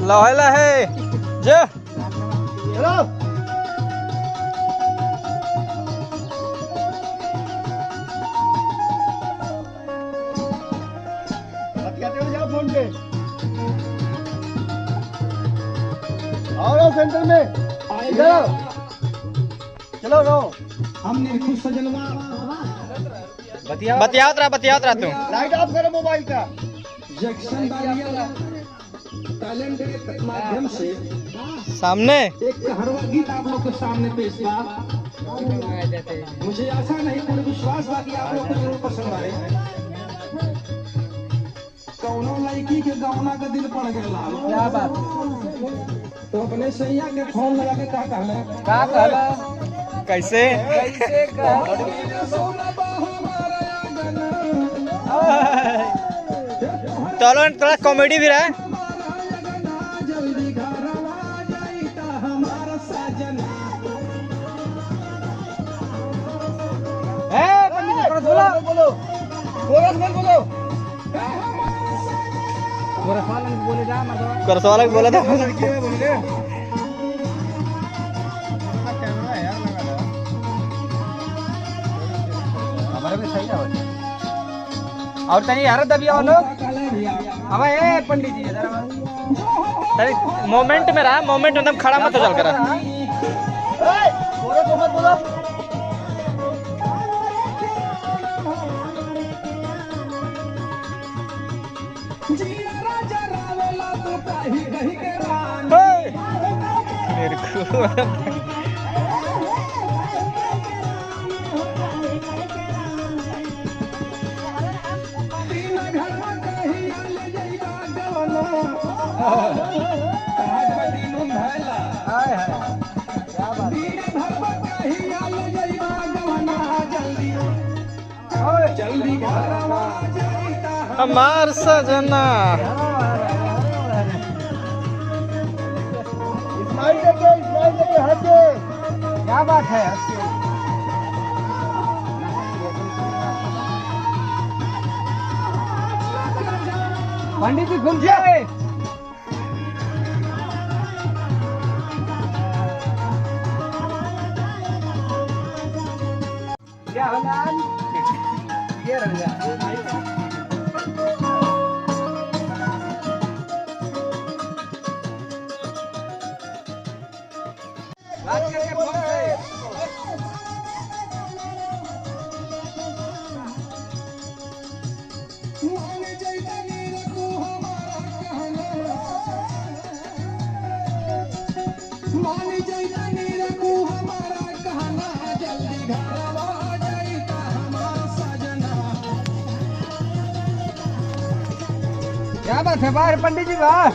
लहला है जे चलो बतियाते जाओ फोन पे। आओ सेंटर में इधर आओ। चलो रो हमने खुद सजनवा बतियात रहा तू। लाइट ऑफ करो मोबाइल का। जैक्सन डालिया टैलेंट के माध्यम से सामने एक हरवा गीत आप लोग के सामने पेश किया। मुझे आशा नहीं पूर्ण विश्वास बा कि आप लोग को जरूर पसंद आए। कौनो लड़की के गौना का दिल पड़ गया लाल। क्या बात है। तो अपने सैया के फोन लगा के क्या कहला कैसे चलो थोड़ा कॉमेडी भी रहा है। बोलो बोलो करसो वाला भी बोला था। लड़की में बोल रहे हमारे भी सही ना और तनी यार दबिया वालों अब ए पंडित जी अरे मोमेंट में रहा, मोमेंट एकदम खड़ा मत हो चल कर। बोलो तो मत बोलो। मेरे को हमार सजना इस्माइल देखे हंसे। क्या बात है पंडित जी घूम जाए। क्या होगा ये रंगा बात करके फोन पे। क्या बात है बाहर पंडित जी बाहर।